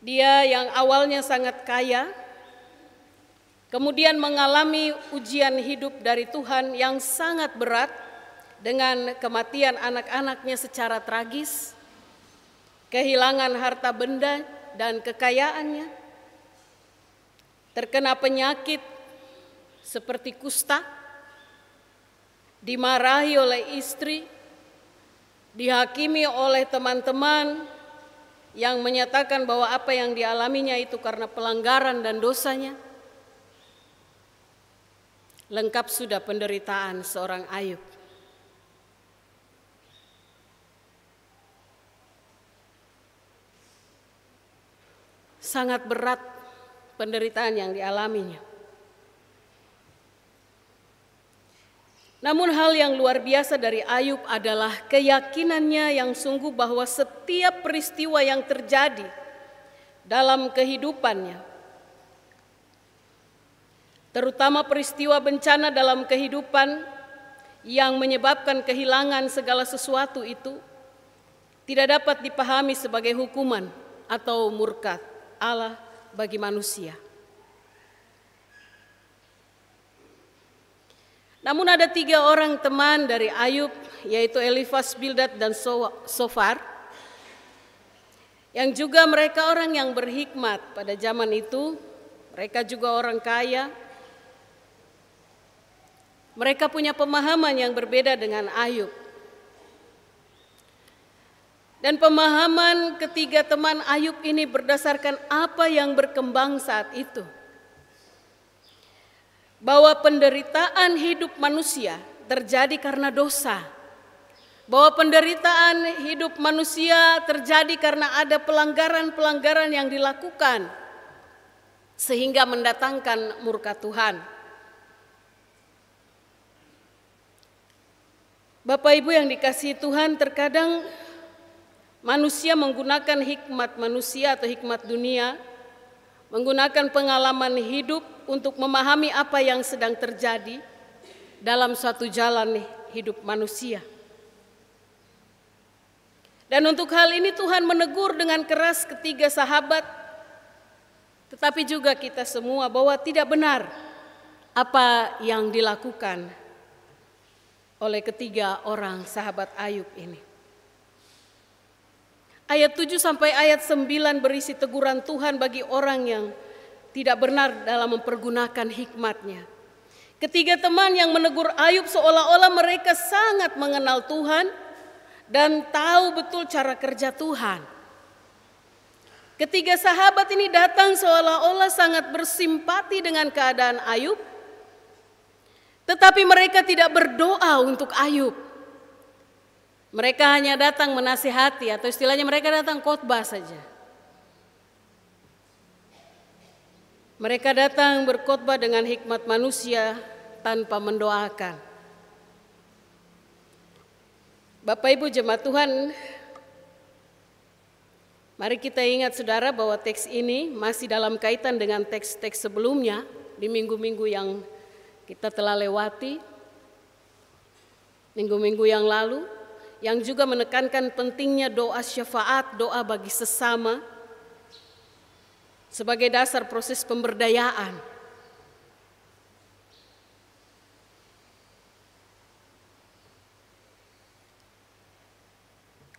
Dia yang awalnya sangat kaya, kemudian mengalami ujian hidup dari Tuhan yang sangat berat dengan kematian anak-anaknya secara tragis, kehilangan harta benda dan kekayaannya, terkena penyakit seperti kusta, dimarahi oleh istri, dihakimi oleh teman-teman yang menyatakan bahwa apa yang dialaminya itu karena pelanggaran dan dosanya. Lengkap sudah penderitaan seorang Ayub. Sangat berat penderitaan yang dialaminya. Namun hal yang luar biasa dari Ayub adalah keyakinannya yang sungguh bahwa setiap peristiwa yang terjadi dalam kehidupannya, terutama peristiwa bencana dalam kehidupan yang menyebabkan kehilangan segala sesuatu itu, tidak dapat dipahami sebagai hukuman atau murka Allah bagi manusia. Namun ada 3 orang teman dari Ayub, yaitu Elifas, Bildad, dan Sofar, yang juga mereka orang yang berhikmat pada zaman itu. Mereka juga orang kaya. Mereka punya pemahaman yang berbeda dengan Ayub. Dan pemahaman ketiga teman Ayub ini berdasarkan apa yang berkembang saat itu. Bahwa penderitaan hidup manusia terjadi karena dosa. Bahwa penderitaan hidup manusia terjadi karena ada pelanggaran-pelanggaran yang dilakukan sehingga mendatangkan murka Tuhan. Bapak Ibu yang dikasihi Tuhan, terkadang manusia menggunakan hikmat manusia atau hikmat dunia, menggunakan pengalaman hidup untuk memahami apa yang sedang terjadi dalam suatu jalan hidup manusia. Dan untuk hal ini Tuhan menegur dengan keras ketiga sahabat, tetapi juga kita semua, bahwa tidak benar apa yang dilakukan oleh ketiga orang sahabat Ayub ini. Ayat 7 sampai ayat 9 berisi teguran Tuhan bagi orang yang tidak benar dalam mempergunakan hikmatnya. Ketiga teman yang menegur Ayub seolah-olah mereka sangat mengenal Tuhan dan tahu betul cara kerja Tuhan. Ketiga sahabat ini datang seolah-olah sangat bersimpati dengan keadaan Ayub, tetapi mereka tidak berdoa untuk Ayub. Mereka hanya datang menasihati, atau istilahnya mereka datang khotbah saja. Mereka datang berkhotbah dengan hikmat manusia tanpa mendoakan. Bapak Ibu jemaat Tuhan, mari kita ingat saudara bahwa teks ini masih dalam kaitan dengan teks-teks sebelumnya di minggu-minggu yang kita telah lewati, minggu-minggu yang lalu, yang juga menekankan pentingnya doa syafaat, doa bagi sesama, sebagai dasar proses pemberdayaan.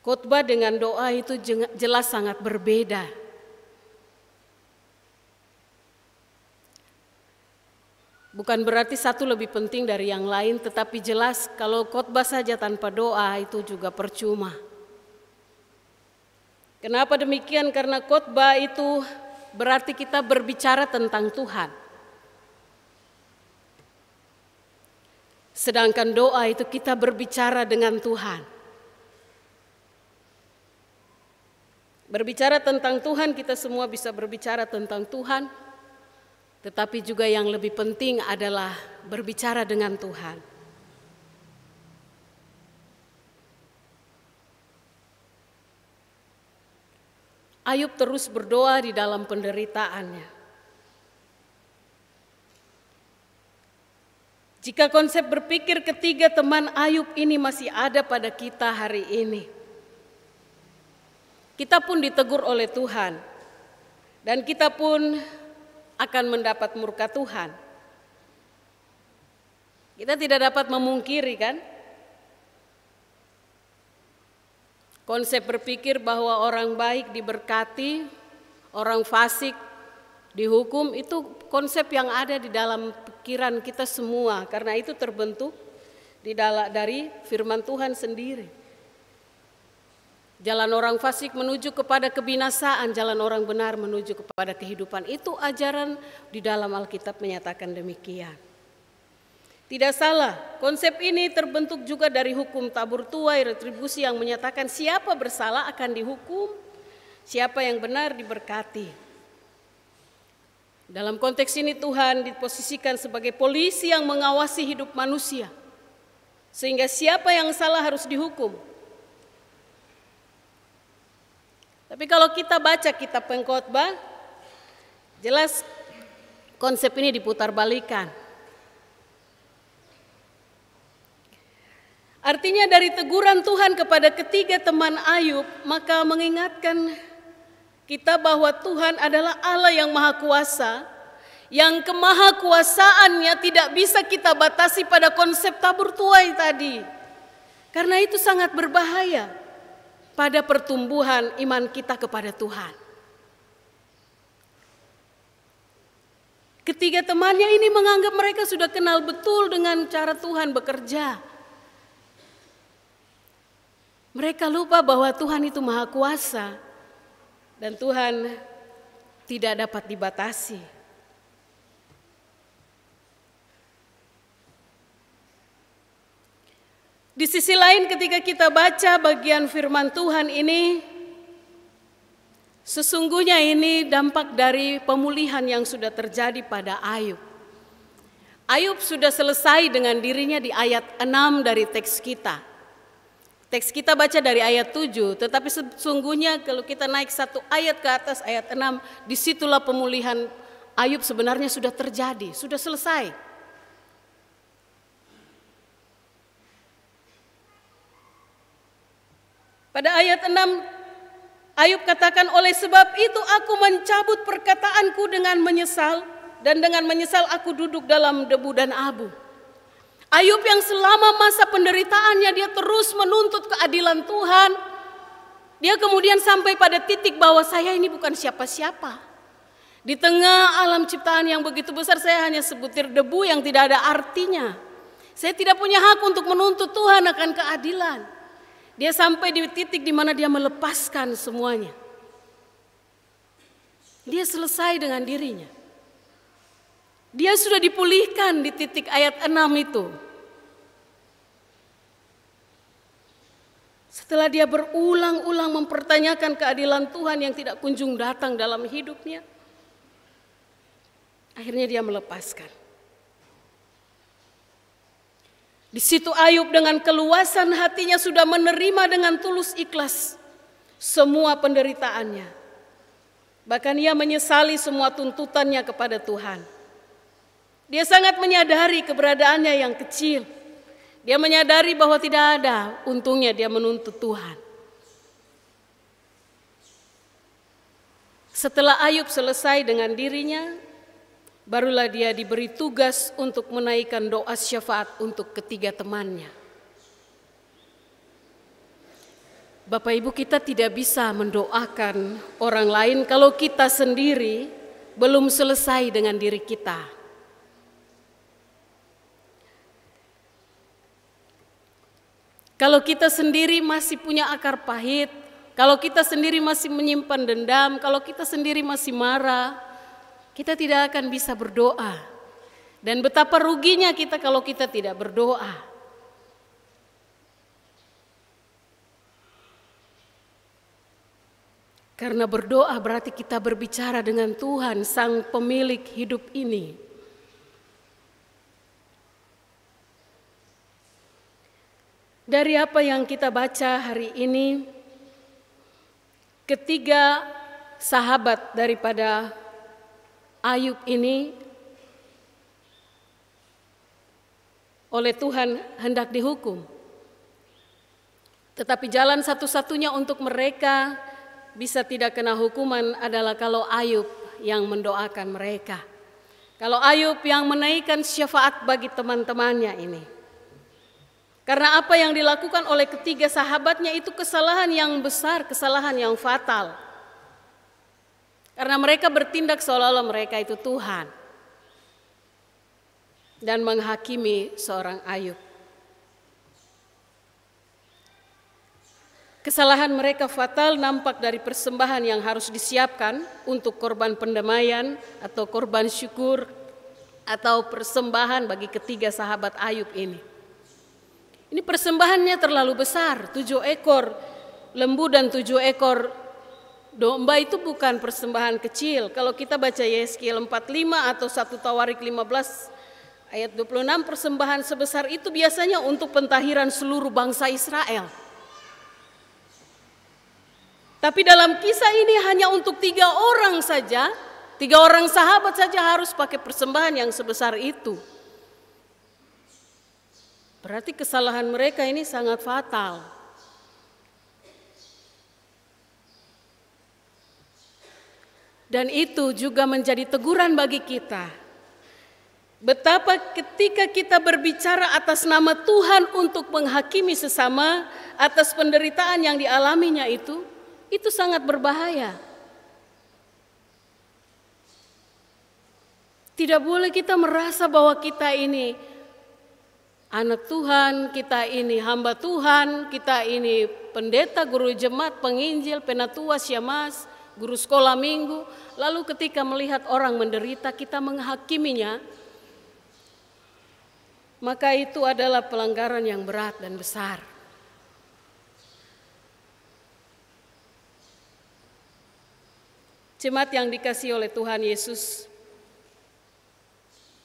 Khotbah dengan doa itu jelas sangat berbeda. Bukan berarti satu lebih penting dari yang lain, tetapi jelas kalau khotbah saja tanpa doa itu juga percuma. Kenapa demikian? Karena khotbah itu berarti kita berbicara tentang Tuhan. Sedangkan doa itu kita berbicara dengan Tuhan. Berbicara tentang Tuhan, kita semua bisa berbicara tentang Tuhan. Tetapi juga yang lebih penting adalah berbicara dengan Tuhan. Ayub terus berdoa di dalam penderitaannya. Jika konsep berpikir ketiga teman Ayub ini masih ada pada kita hari ini, kita pun ditegur oleh Tuhan dan kita pun akan mendapat murka Tuhan. Kita tidak dapat memungkiri kan? Konsep berpikir bahwa orang baik diberkati, orang fasik dihukum, itu konsep yang ada di dalam pikiran kita semua, karena itu terbentuk dari firman Tuhan sendiri. Jalan orang fasik menuju kepada kebinasaan, jalan orang benar menuju kepada kehidupan. Itu ajaran di dalam Alkitab menyatakan demikian. Tidak salah, konsep ini terbentuk juga dari hukum tabur tuai retribusi yang menyatakan siapa bersalah akan dihukum, siapa yang benar diberkati. Dalam konteks ini Tuhan diposisikan sebagai polisi yang mengawasi hidup manusia, sehingga siapa yang salah harus dihukum. Tapi kalau kita baca kitab Pengkhotbah, jelas konsep ini diputarbalikkan. Artinya dari teguran Tuhan kepada ketiga teman Ayub, maka mengingatkan kita bahwa Tuhan adalah Allah yang maha kuasa, yang kemahakuasaannya tidak bisa kita batasi pada konsep tabur tuai tadi. Karena itu sangat berbahaya pada pertumbuhan iman kita kepada Tuhan. Ketiga temannya ini menganggap mereka sudah kenal betul dengan cara Tuhan bekerja. Mereka lupa bahwa Tuhan itu maha kuasa dan Tuhan tidak dapat dibatasi. Di sisi lain ketika kita baca bagian firman Tuhan ini, sesungguhnya ini dampak dari pemulihan yang sudah terjadi pada Ayub. Ayub sudah selesai dengan dirinya di ayat 6 dari teks kita. Teks kita baca dari ayat 7, tetapi sesungguhnya kalau kita naik satu ayat ke atas, ayat 6, disitulah pemulihan Ayub sebenarnya sudah terjadi, sudah selesai. Pada ayat 6, Ayub katakan, oleh sebab itu aku mencabut perkataanku dengan menyesal, dan dengan menyesal aku duduk dalam debu dan abu. Ayub yang selama masa penderitaannya dia terus menuntut keadilan Tuhan. Dia kemudian sampai pada titik bahwa saya ini bukan siapa-siapa. Di tengah alam ciptaan yang begitu besar saya hanya sebutir debu yang tidak ada artinya. Saya tidak punya hak untuk menuntut Tuhan akan keadilan. Dia sampai di titik di mana dia melepaskan semuanya. Dia selesai dengan dirinya. Dia sudah dipulihkan di titik ayat 6 itu. Setelah dia berulang-ulang mempertanyakan keadilan Tuhan yang tidak kunjung datang dalam hidupnya, akhirnya dia melepaskan. Di situ Ayub dengan keluasan hatinya sudah menerima dengan tulus ikhlas semua penderitaannya. Bahkan ia menyesali semua tuntutannya kepada Tuhan. Dia sangat menyadari keberadaannya yang kecil. Dia menyadari bahwa tidak ada untungnya dia menuntut Tuhan. Setelah Ayub selesai dengan dirinya, barulah dia diberi tugas untuk menaikkan doa syafaat untuk ketiga temannya. Bapak Ibu, kita tidak bisa mendoakan orang lain kalau kita sendiri belum selesai dengan diri kita. Kalau kita sendiri masih punya akar pahit, kalau kita sendiri masih menyimpan dendam, kalau kita sendiri masih marah, kita tidak akan bisa berdoa. Dan betapa ruginya kita kalau kita tidak berdoa. Karena berdoa berarti kita berbicara dengan Tuhan, Sang Pemilik hidup ini. Dari apa yang kita baca hari ini, ketiga sahabat daripada Ayub ini oleh Tuhan hendak dihukum. Tetapi jalan satu-satunya untuk mereka bisa tidak kena hukuman adalah kalau Ayub yang mendoakan mereka. Kalau Ayub yang menaikkan syafaat bagi teman-temannya ini. Karena apa yang dilakukan oleh ketiga sahabatnya itu kesalahan yang besar, kesalahan yang fatal. Karena mereka bertindak seolah-olah mereka itu Tuhan. Dan menghakimi seorang Ayub. Kesalahan mereka fatal nampak dari persembahan yang harus disiapkan untuk korban pendamaian atau korban syukur atau persembahan bagi ketiga sahabat Ayub ini. Ini persembahannya terlalu besar, 7 ekor lembu dan 7 ekor domba itu bukan persembahan kecil. Kalau kita baca Yeskiel 45 atau 1 Tawarik 15 ayat 26, persembahan sebesar itu biasanya untuk pentahiran seluruh bangsa Israel. Tapi dalam kisah ini hanya untuk 3 orang saja, 3 orang sahabat saja harus pakai persembahan yang sebesar itu. Berarti kesalahan mereka ini sangat fatal. Dan itu juga menjadi teguran bagi kita. Betapa ketika kita berbicara atas nama Tuhan untuk menghakimi sesama atas penderitaan yang dialaminya itu sangat berbahaya. Tidak boleh kita merasa bahwa kita ini anak Tuhan, kita ini hamba Tuhan, kita ini pendeta, guru jemaat, penginjil, penatua, syamas, guru sekolah minggu. Lalu ketika melihat orang menderita kita menghakiminya, maka itu adalah pelanggaran yang berat dan besar. Jemaat yang dikasihi oleh Tuhan Yesus,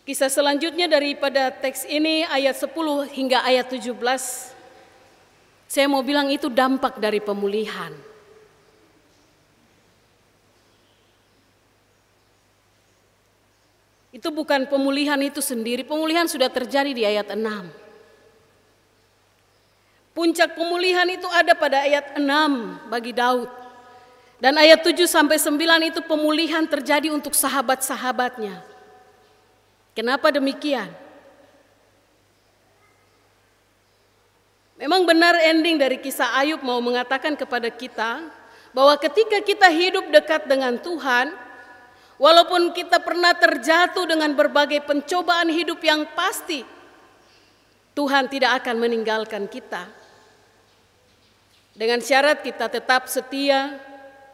kisah selanjutnya daripada teks ini ayat 10 hingga ayat 17, saya mau bilang itu dampak dari pemulihan. Itu bukan pemulihan itu sendiri, pemulihan sudah terjadi di ayat 6. Puncak pemulihan itu ada pada ayat 6 bagi Daud. Dan ayat 7 sampai 9 itu pemulihan terjadi untuk sahabat-sahabatnya. Kenapa demikian? Memang benar ending dari kisah Ayub mau mengatakan kepada kita bahwa ketika kita hidup dekat dengan Tuhan, walaupun kita pernah terjatuh dengan berbagai pencobaan hidup yang pasti, Tuhan tidak akan meninggalkan kita. Dengan syarat kita tetap setia,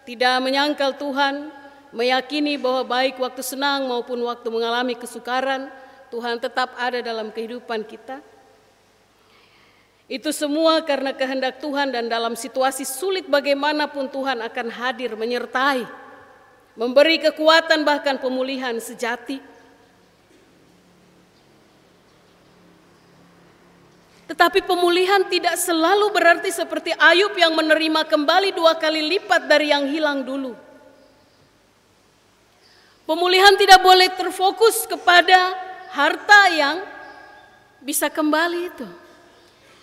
tidak menyangkal Tuhan, meyakini bahwa baik waktu senang maupun waktu mengalami kesukaran, Tuhan tetap ada dalam kehidupan kita. Itu semua karena kehendak Tuhan, dan dalam situasi sulit bagaimanapun Tuhan akan hadir menyertai, memberi kekuatan bahkan pemulihan sejati. Tetapi pemulihan tidak selalu berarti seperti Ayub yang menerima kembali 2 kali lipat dari yang hilang dulu. Pemulihan tidak boleh terfokus kepada harta yang bisa kembali itu.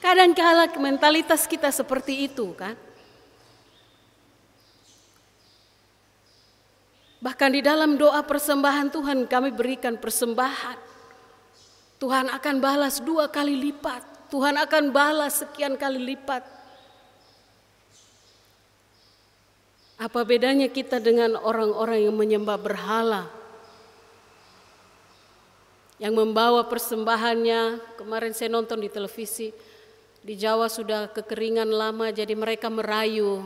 Kadang-kala mentalitas kita seperti itu kan. Bahkan di dalam doa persembahan Tuhan kami berikan persembahan. Tuhan akan balas 2 kali lipat. Tuhan akan balas sekian kali lipat. Apa bedanya kita dengan orang-orang yang menyembah berhala? Yang membawa persembahannya, kemarin saya nonton di televisi, di Jawa sudah kekeringan lama, jadi mereka merayu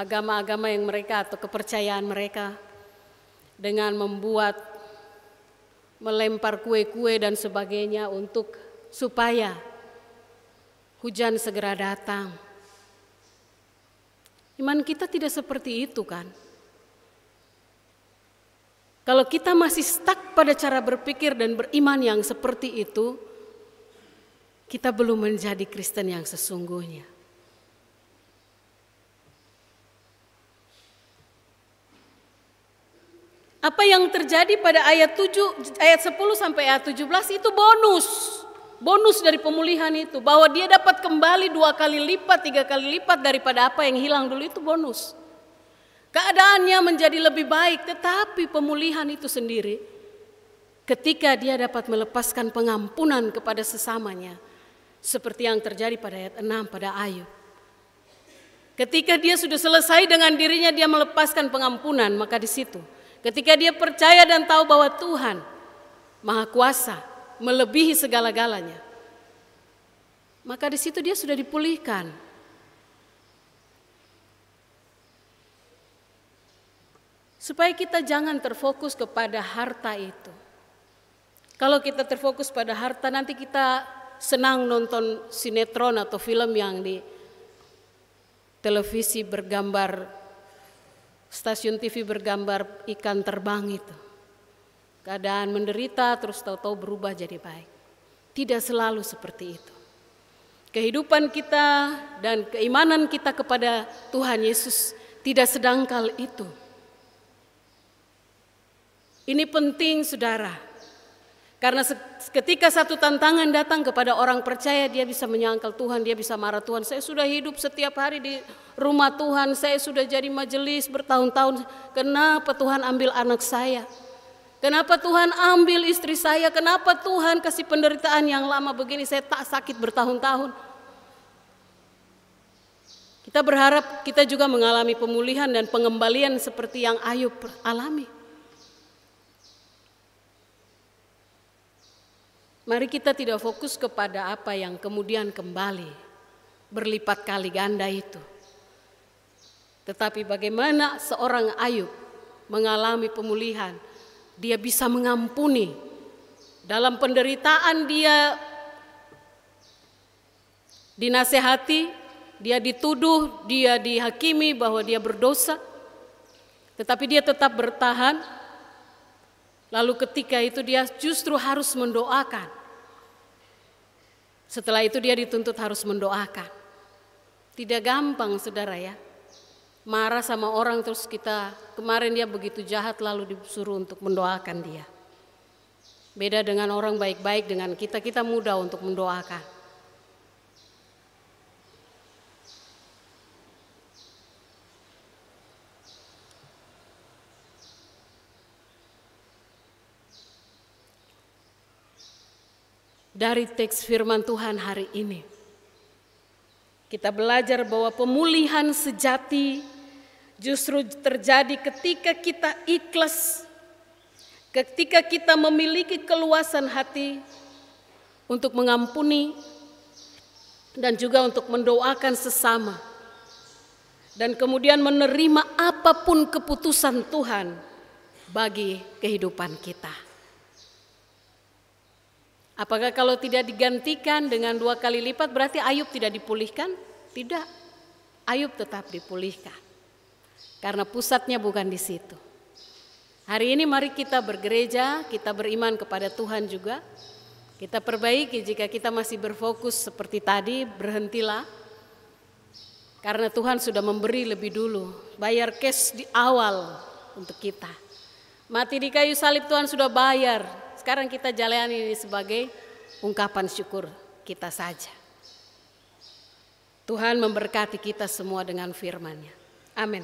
agama-agama yang mereka atau kepercayaan mereka dengan membuat melempar kue-kue dan sebagainya untuk supaya hujan segera datang. Iman kita tidak seperti itu kan? Kalau kita masih stuck pada cara berpikir dan beriman yang seperti itu, kita belum menjadi Kristen yang sesungguhnya. Apa yang terjadi pada ayat 10 sampai ayat 17 itu bonus dari pemulihan itu, bahwa dia dapat kembali 2 kali lipat, 3 kali lipat daripada apa yang hilang dulu, itu bonus. keadaannya menjadi lebih baik, tetapi pemulihan itu sendiri ketika dia dapat melepaskan pengampunan kepada sesamanya, seperti yang terjadi pada ayat 6 pada Ayub. Ketika dia sudah selesai dengan dirinya, dia melepaskan pengampunan, maka di situ ketika dia percaya dan tahu bahwa Tuhan Maha Kuasa, melebihi segala-galanya, maka di situ dia sudah dipulihkan. Supaya kita jangan terfokus kepada harta itu. Kalau kita terfokus pada harta, nanti kita senang nonton sinetron atau film yang di televisi bergambar, stasiun TV bergambar ikan terbang itu. Keadaan menderita terus tahu-tahu berubah jadi baik. Tidak selalu seperti itu. Kehidupan kita dan keimanan kita kepada Tuhan Yesus tidak sedangkal itu. Ini penting, saudara. Karena ketika satu tantangan datang kepada orang percaya, dia bisa menyangkal Tuhan, dia bisa marah Tuhan. Saya sudah hidup setiap hari di rumah Tuhan, saya sudah jadi majelis bertahun-tahun. Kenapa Tuhan ambil anak saya? Kenapa Tuhan ambil istri saya? Kenapa Tuhan kasih penderitaan yang lama begini? Saya tak sakit bertahun-tahun. Kita berharap kita juga mengalami pemulihan dan pengembalian seperti yang Ayub alami. Mari kita tidak fokus kepada apa yang kemudian kembali berlipat kali ganda itu. Tetapi bagaimana seorang Ayub mengalami pemulihan. Dia bisa mengampuni. Dalam penderitaan dia dinasehati, dia dituduh, dia dihakimi bahwa dia berdosa. Tetapi dia tetap bertahan. Lalu ketika itu dia justru harus mendoakan. Setelah itu dia dituntut harus mendoakan. Tidak gampang, saudara ya. Marah sama orang terus kita, kemarin dia begitu jahat lalu disuruh untuk mendoakan dia. Beda dengan orang baik-baik dengan kita mudah untuk mendoakan. Dari teks firman Tuhan hari ini, kita belajar bahwa pemulihan sejati justru terjadi ketika kita ikhlas, ketika kita memiliki keluasan hati untuk mengampuni dan juga untuk mendoakan sesama, dan kemudian menerima apapun keputusan Tuhan bagi kehidupan kita. Apakah kalau tidak digantikan dengan 2 kali lipat berarti Ayub tidak dipulihkan? Tidak, Ayub tetap dipulihkan. Karena pusatnya bukan di situ. Hari ini mari kita bergereja, kita beriman kepada Tuhan juga. Kita perbaiki jika kita masih berfokus seperti tadi, berhentilah. Karena Tuhan sudah memberi lebih dulu, bayar cash di awal untuk kita. Mati di kayu salib Tuhan sudah bayar. Sekarang kita jalani ini sebagai ungkapan syukur kita saja. Tuhan memberkati kita semua dengan firman-Nya. Amin.